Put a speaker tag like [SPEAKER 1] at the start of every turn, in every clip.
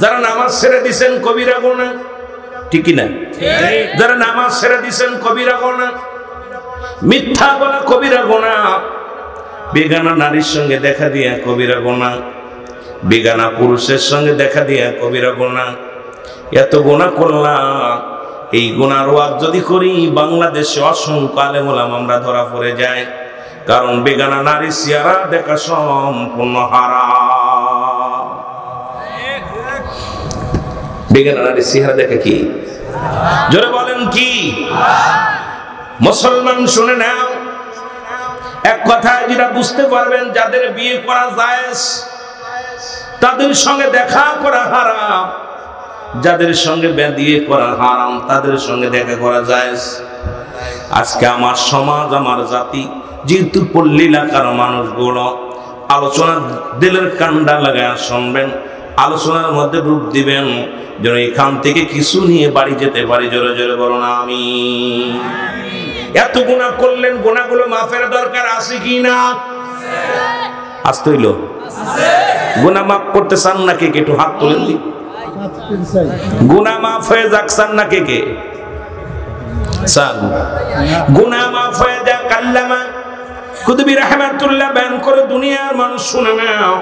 [SPEAKER 1] যারা নামাজ ছেড়ে দিয়েছেন কবিরা গুনাহ, ঠিক কি না? যারা নামাজ ছেড়ে দিয়েছেন কবিরা গুনাহ, মিথ্যা বলা কবিরা গুনাহ, বেগানা নারীর সঙ্গে দেখা দিয়া কবিরা গুনাহ, বেগানা পুরুষের সঙ্গে দেখা দিয়া কবিরা গুনাহ। এত গুনাহ করলাম, এই গুনার ওয়াজ যদি করি বাংলাদেশে অসংখ্য আলেম ওলামা আমরা ধরা পড়ে যায়, কারণ বেগানা নারী চেহারা দেখা সম্পূর্ণ হারাম। বেগানা নারী চেহারা দেখা কি? জোরে বলেন কি? মুসলমান শুনে নাও, এক কথায় যেটা বুঝতে পারবেন, যাদের বিয়ে করা জায়েজ তাদের সঙ্গে দেখা করা হারাম, যাদের সঙ্গে বিয়ে করা হারাম তাদের সঙ্গে দেখা করা জায়েজ। আজকে আমার সমাজ, আমার জাতি, যেহেতু পল্লী এলাকার মানুষগুলো আলোচনা দিলের কান্ডা লাগায় শুনবেন, আলোচনার মধ্যে ডুব দিবেন, যেন এখান থেকে কিছু নিয়ে বাড়ি যেতে পারি। জোরে জোরে বলুন আমিন। এত গুনাহ করলেন, গুনাহগুলো মাফের দরকার আছে কি না? আসতে হইল। গুনাহ মাফ করতে চান না কে? একটু হাত তুলেন দি। গুনাহ মাফ হয়ে যাক চান না কে? চান। গুনাহ মাফ হয়ে যাক। আল্লামা কুতুবী রাহমাতুল্লাহ বয়ান করে, দুনিয়ার মানুষ শুনে নাও,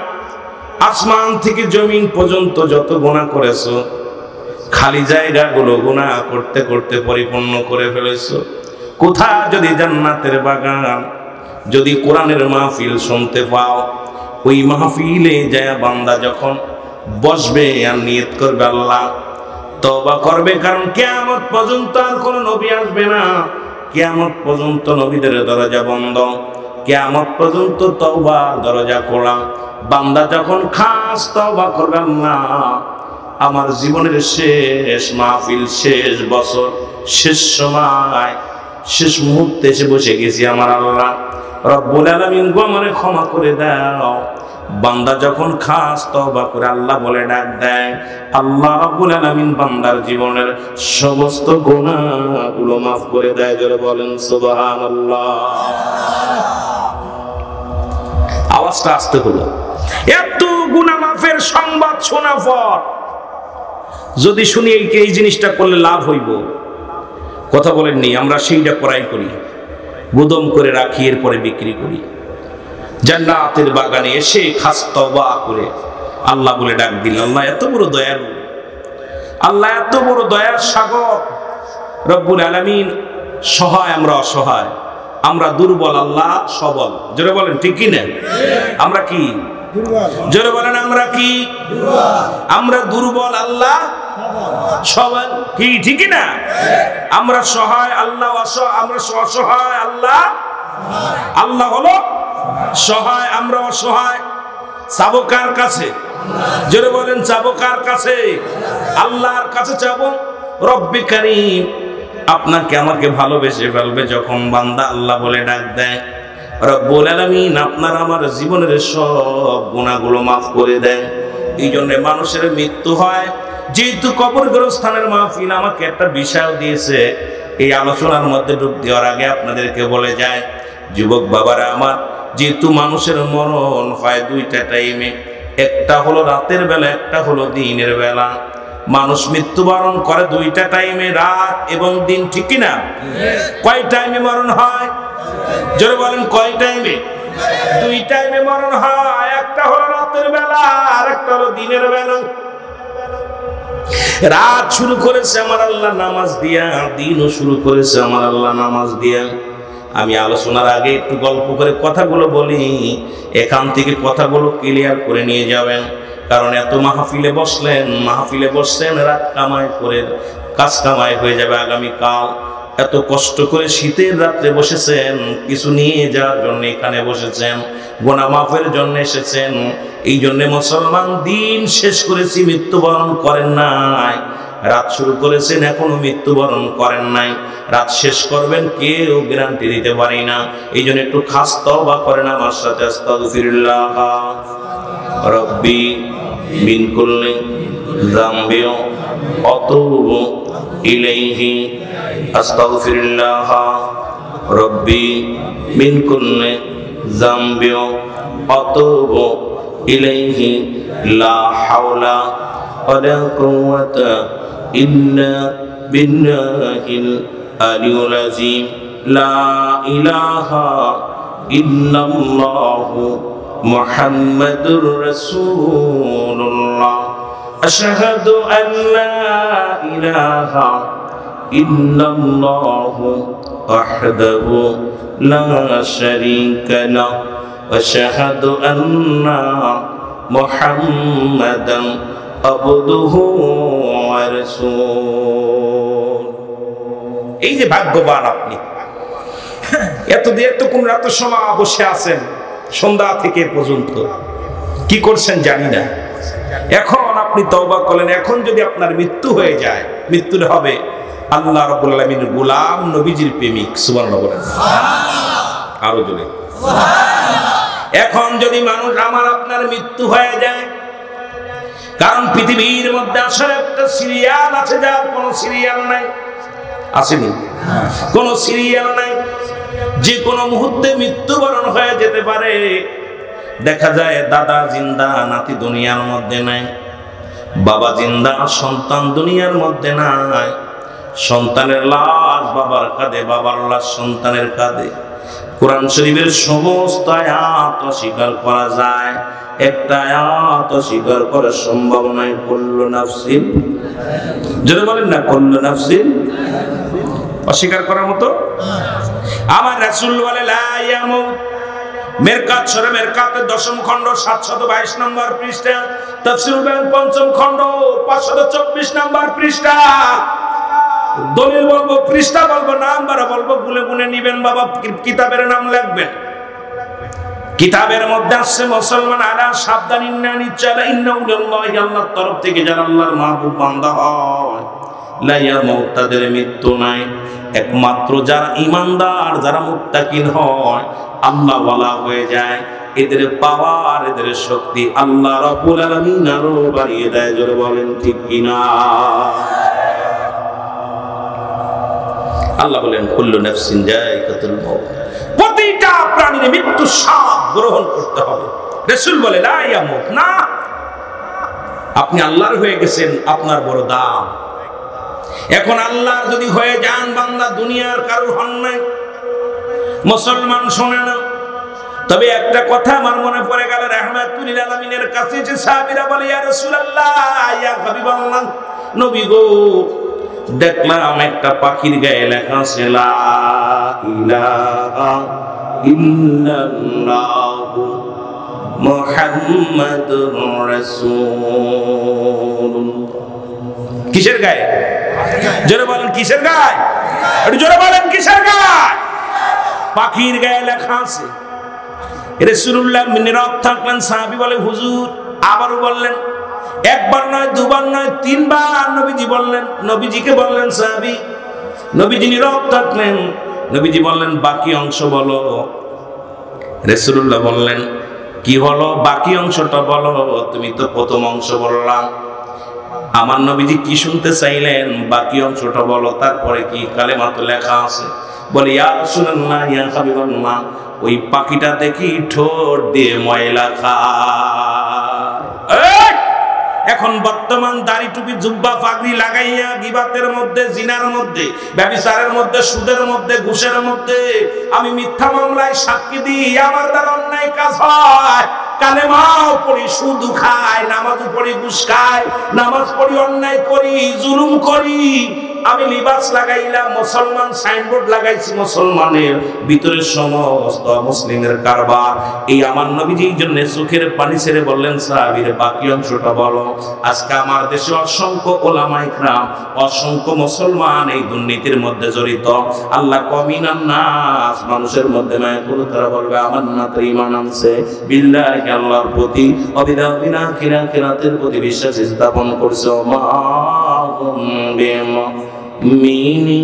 [SPEAKER 1] আসমান থেকে জমিন পর্যন্ত যত গুনাহ করেছো, খালি জায়গাগুলো গুনাহ করতে করতে পরিপূর্ণ করে ফেলেছো। কোথা যদি জান্নাতের বাগান, যদি কোরআনের মাহফিল শুনতে পাও, ওই মাহফিলে যায় বান্দা যখন বসবে আর নিয়ত করবে আল্লাহ, তওবা করবে, কারণ কিয়ামত পর্যন্ত আর কোনো নবী আসবে না। কিয়ামত পর্যন্ত নবীদের দরজা বন্ধ, কিয়ামত পর্যন্ত তওবার দরজা খোলা। বান্দা যখন খাস তওবা করবে, আল্লাহ আমার জীবনের শেষ মাহফিল, শেষ বছর, শেষ সময়, শেষ মুহূর্তে এসে বসে গেছি, আমার আল্লাহ রব্বুল আলামিন গো আমারে ক্ষমা করে দাও। বান্দা যখন খাস তওবা করে আল্লাহ বলে ডাক দেয়, আল্লাহ রব্বুল আলামিন বান্দার জীবনের সমস্ত গুনাহগুলো মাফ করে দেয়। যারা বলেন সুবহানাল্লাহ। আওয়াজটা আসতে হলো। এত গুনাহ মাফের সংবাদ শোনা পর যদি শুনি এই জিনিসটা করলে লাভ হইব, কথা বলেননি, আমরা সেইটা করাই করি, গুদম করে রাখি, এরপরে বিক্রি করি। জান্নাতের বাগানে এসে খাস তওবা করে আল্লাহ বলে ডাক দিল। আল্লাহ এত বড় দয়ালু, আল্লাহ এত বড় দয়ার সাগর রব্বুল আলামিন। সহায় আমরা অসহায়, আমরা দুর্বল, আল্লাহ সবল। জোরে বলেন ঠিক কি না? আমরা কি জোরে বলেন? আমরা কি? আমরা দুর্বল, আল্লাহ সবল। কি ঠিক না? আমরা সহায়, আল্লাহ অসহায়। আমরা অসহায়, আল্লাহ আল্লাহ হলো সহায়, আমরা অসহায়। চাবো কার কাছে? জোরে বলেন চাবো কার কাছে? আল্লাহর কাছে চাবো। রব্বি কারীম আপনাকে আমাকে ভালোবেসে ফেলবে যখন বান্দা আল্লাহ বলে ডাক দেয়। রব্বুল আলামিন আপনার আমার জীবনের সব গুনাহগুলো মাফ করে দেয়। এই জন্য মানুষের মৃত্যু হয়, যেহেতু কবরস্থানের মাহফিল আমাকে একটা বিষয় দিয়েছে, এই আলোচনার মধ্যে ডুব দেওয়ার আগে আপনাদেরকে বলে যায়, যুবক বাবারা আমার, যেহেতু মানুষের মরণ হয় দুইটা টাইমে, একটা হলো রাতের বেলা, একটা হলো দিনের বেলা। মানুষ মৃত্যুবরণ করে দুইটা টাইমে, রাত এবং দিন, ঠিক কিনা? কয় টাইমে মরণ হয়? জোরে বলেন কয় টাইমে? দুই টাইমে মরণ হয়, একটা হলো রাতের বেলা আর একটা হলো দিনের বেলা। রাত শুরু করেছে আমার আল্লাহ নামাজ দিয়া, দিনও শুরু করেছে আমার আল্লাহ নামাজ দিয়া। আমি আলোচনার আগে একটু গল্প করে কথাগুলো বলি, এখান থেকে কথাগুলো ক্লিয়ার করে নিয়ে যাবেন। কারণ এত মাহফিলে বসছেন, রাত কামাই করে কাজ কামাই হয়ে যাবে আগামীকাল। এত কষ্ট করে শীতের রাত্রে বসেছেন, কিছু নিয়ে যাওয়ার জন্য এখানে বসেছেন, গুনাহ মাফের জন্য এসেছেন। এই জন্য মুসলমান দিন শেষ করেছি, মৃত্যুবরণ করেন নাই। রাত শুরু করেছেন, এখনো মৃত্যুবরণ করেন নাই। রাত শেষ করবেন কেউ গ্যারান্টি দিতে পারি না। এই জন্য একটু খাস তওবা করেন আমার সাথে। আস্তাগফিরুল্লাহ রব্বি মিন কুল্লি যামবি ওয়া আতুবু ইলাইহি। আস্তাগফিরুল্লাহ রব্বি মিন কুল্লি যামবি ওয়া আতুবু ইলাইহি। লা হাওলা ولا قوة إلا بالله العلي العظيم لا إله إلا الله محمد رسول الله أشهد أن لا إله إلا الله وحده لا شريك له وأشهد أن محمدا عبده ورسوله এই যে ভাগ্যবান আপনি এতক্ষণ রাত সময় বসে আছেন সন্ধ্যা থেকে পর্যন্ত কি করছেন জানি না এখন আপনি তওবা করলেন এখন যদি আপনার মৃত্যু হয়ে যায় মৃত্যুর হবে আল্লাহ রাব্বুল আলামিনের গোলাম নবীজির প্রেমিক সুবহানাল্লাহ বলেন সুবহানাল্লাহ আরো জোরে সুবহানাল্লাহ এখন যদি মানুষ আমার আপনার মৃত্যু হয়ে যায় কারণ পৃথিবীর মধ্যে আসলে একটা সিরিয়াল আছে যার কোনো সিরিয়াল নাই আসেনি কোনো সিরিয়াল নাই যে কোনো মুহূর্তে মৃত্যুবরণ হয়ে যেতে পারে দেখা যায় দাদা জিন্দা নাতি দুনিয়ার মধ্যে নাই বাবা জিন্দা সন্তান দুনিয়ার মধ্যে নাই সন্তানের লাশ বাবার কাঁধে বাবার লাশ সন্তানের কাঁধে কোরআন শরীফের সমস্ত আয়াত অস্বীকার করা যায় একটা আয়াত অস্বীকার করা সম্ভব নয় কুল্লু নাফসিন যদি বলেন না কুল্লু নাফসিন অস্বীকার করার মতো আমার রাসূল বলে লা ইয়ামুত মেরকাত সূরা মেরকাতের 10ম খণ্ড 722 নম্বর পৃষ্ঠা তাফসীরুল বায়ান 5ম খণ্ড 524 নম্বর পৃষ্ঠা দলিল বলবো পৃষ্ঠা বলবো নাম্বার বলবো গুনে গুনে নিবেন বাবা কিতাবের নাম লিখবেন কিতাবের মধ্যে আছে মুসলমান আলা সাবধান ইন্না নিচালা ইন্না উল্লাহি আল্লাহর তরফ থেকে যারা আল্লাহর মাহবুব বান্দা হয় লা ইয়ামুত তাদের মৃত্যু নাই একমাত্র যারা ঈমানদার যারা মুত্তাকিন হয় আল্লাহ ওয়ালা হয়ে যায় এদের পাওয়ার এদের শক্তি আল্লাহ রাব্বুল আলামিন আরো বাড়িয়ে দেয় জোরে বলেন ঠিক কিনা আল্লাহ বলেন কুল্লু নাফসিন যায়কাতুল মাউত প্রতিটা প্রাণীর মৃত্যু স্বাদ গ্রহণ করতে হবে রাসূল বলে লা ইয়ামুত না আপনি আল্লাহর হয়ে গেছেন আপনার বড় দাম এখন আল্লাহর যদি হয়ে যান বান্দা দুনিয়ার কারোর হন নাই মুসলমান শোনে না তবে একটা কথা আমার মনে পড়ে গেল রাহমাতুল লিল আলামিনের কাছে যে সাহাবীরা বলে ইয়া রাসূলুল্লাহ ইয়া হাবিবাল্লাহ নবী গো দেখলাম একটা পাখির গায়ে লেখা আছে লা ইলাহা ইল্লাল্লাহু মুহাম্মাদুর রাসূলুল্লাহ কিসের গায়ে জোরে বলেন কিসের গায়ে একটু জোরে বলেন কিসের গায়ে পাখির গায়ে লেখা আছে রাসূলুল্লাহ নীরব থাকলেন সাহাবী বলে হুজুর আবারও বললেন একবার নয় দুবার নয় তিনবার নবীজি বললেন নবীজিকে বললেন সাহাবী নবীজি নীরব থাকলেন নবীজি বললেন বাকি অংশ বলো রাসূলুল্লাহ বললেন কি হলো বাকি অংশটা বলো তুমি তো প্রথম অংশ বললাম আমার নবীজি কি শুনতে চাইলেন বাকি অংশটা বলো তারপরে কি কালেমা তো লেখা আছে বলে ইয়া রাসূলুল্লাহ ইয়া হাবিবাল্লাহ ওই পাখিটা দেখি ঠোঁট দিয়ে ময়লা খায় এখন বর্তমান দাড়ি টুপি জুব্বা পাগড়ি লাগাইয়া গিবাতের মধ্যে জিনার মধ্যে ব্যভিচারের মধ্যে সুদের মধ্যে ঘুষের মধ্যে আমি মিথ্যা মামলায় সাক্ষী দিই আমার দ্বারা অন্যায় কাজ হয় কালেমাও পড়ি সুদ খাই নামাজ পড়ি ঘুষ খাই নামাজ পড়ি অন্যায় করি জুলুম করি আমি লিবাস লাগাইলাম মুসলমান সাইনবোর্ড লাগাইছি মুসলমানের ভিতরে সমস্ত মুসলিমের কারবার এই আমার নবীজির জন্য চোখের পানি ছেড়ে বললেন সাহাবীর বাকি অংশটা বলো আজকে আমার দেশে অসংখ্য ওলামা ইকরাম অসংখ্য মুসলমান এই দুর্নীতির মধ্যে জড়িত আল্লাহ কমিনান নাস মানুষের মধ্যে মায়া করে তারা বলবে আমার না তো ঈমান আনছে বিল্লাহি আল্লাহর প্রতি অবিদাবিনা কিরাতের প্রতি বিশ্বাস স্থাপন করছে মা মিনি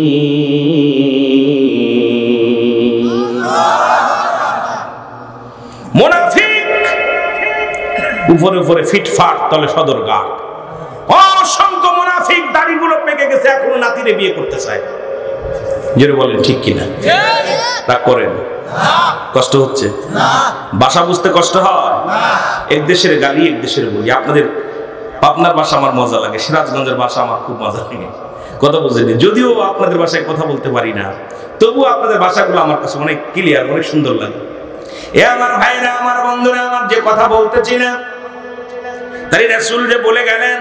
[SPEAKER 1] মুনাফিক উপরে উপরে ফিটফাট তলে সদরঘাট অসংখ্য মুনাফিক দাড়িগুলো পেকে গেছে এখনো নাতিরে বিয়ে করতে চায় জোরে বলেন ঠিক কিনা তা করেন কষ্ট হচ্ছে ভাষা বুঝতে কষ্ট হয় এক দেশের গালি এক দেশের বলি আপনাদের আপনার ভাষা আমার মজা লাগে, সিরাজগঞ্জের ভাষা আমার খুব মজা লাগে, কথা বুঝেনি। যদিও আপনাদের ভাষায় কথা বলতে পারি না, তবুও আপনাদের ভাষাগুলো আমার কাছে অনেক ক্লিয়ার, অনেক সুন্দর লাগে। এ আমার ভাইরা, আমার বন্ধুরা, আমার যে কথা বলতেছি না, তাই রাসূল যে বলে গেলেন,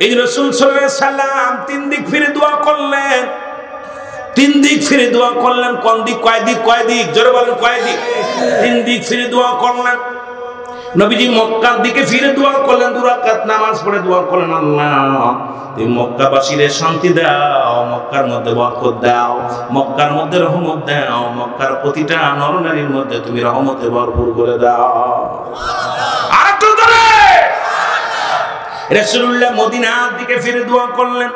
[SPEAKER 1] এই রাসূল সাল্লাল্লাহু আলাইহি সাল্লাম 3 দিক ফিরে দোয়া করলেন, 3 দিক ফিরে দোয়া করলেন। কোন দিক, কয় দিক, কয় দিক, জোরে বলেন কয় দিক? 3 দিক ফিরে দোয়া করলেন। নবীজি মক্কার দিকে ফিরে দোয়া করলেন, 2 রাকাত নামাজ পড়ে দোয়া করলেন, আল্লাহ তুমি মক্কাবাসীরে শান্তি দাও, মক্কার মধ্যে বরকত দাও, মক্কার মধ্যে রহমত দাও, মক্কার প্রতিটা নরনারীর মধ্যে তুমি রহমতে ভরপুর করে দাও। আর একটু ধরে রাসূলুল্লাহ মদিনার দিকে ফিরে দোয়া করলেন,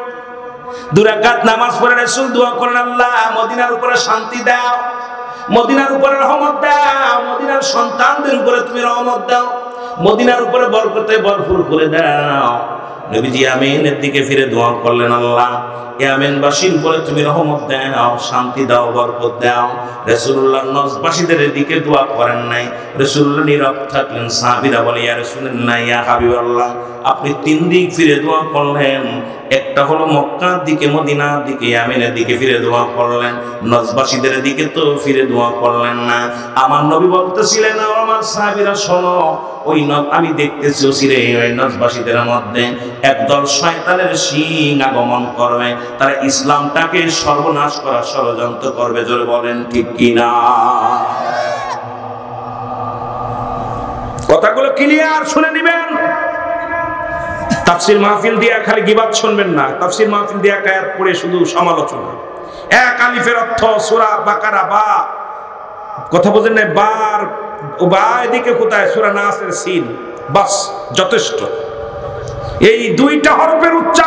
[SPEAKER 1] 2 রাকাত নামাজ পড়ে রাসূল দোয়া করলেন, আল্লাহ মদিনার উপরে শান্তি দাও, মদিনার উপরে রহমত দাও, মদিনার সন্তানদের উপরে তুমি রহমত দাও, মদিনার উপরে বরকতে ভরপুর করে দাও। নবীজি ইয়ামেনের দিকে ফিরে দোয়া করলেন, আল্লাহ ইয়ামেনবাসীর উপরে তুমি রহমত দাও, শান্তি দাও, বরকত দাও। রাসূলুল্লাহ নজবাসীদের দিকে দোয়া করেন নাই, রাসূলুল্লাহ নীরব থাকলেন। সাহাবীরা বলে, ইয়া রাসূলুল্লাহ, ইয়া হাবিবাল্লাহ, আপনি 3 দিক ফিরে দোয়া করলেন, একটা হলো মক্কার দিকে, মদিনার দিকে, ইয়ামেনের দিকে ফিরে দোয়া করলেন, নজবাসীদের দিকে তো ফিরে দোয়া করলেন না। আমার নবী বলতেছিলেন, আমার সাহাবীরা শোনো, ওই আমি দেখতেছি ওসিরে ওই নজবাসীদের মধ্যে একদল শয়তানের শিং আগমন করবে, তারা ইসলামটাকে সর্বনাশ করার ষড়যন্ত্র করবে। জোরে বলেন ঠিক কিনা? কথাগুলো ক্লিয়ার শুনে নিবেন। তাফসীর মাহফিল দিয়া খালি গিবাত শুনবেন না, তাফসীর মাহফিল দিয়া আয়াত পড়ে শুধু সমালোচনা। এক আলিফের অর্থ সূরা বাকারা, বা কথা বোঝেন না, বার ও বা এদিকে কোথায় সূরা নাসের সিন, বাস যথেষ্ট। এই 2টা হরফের উচ্চারণ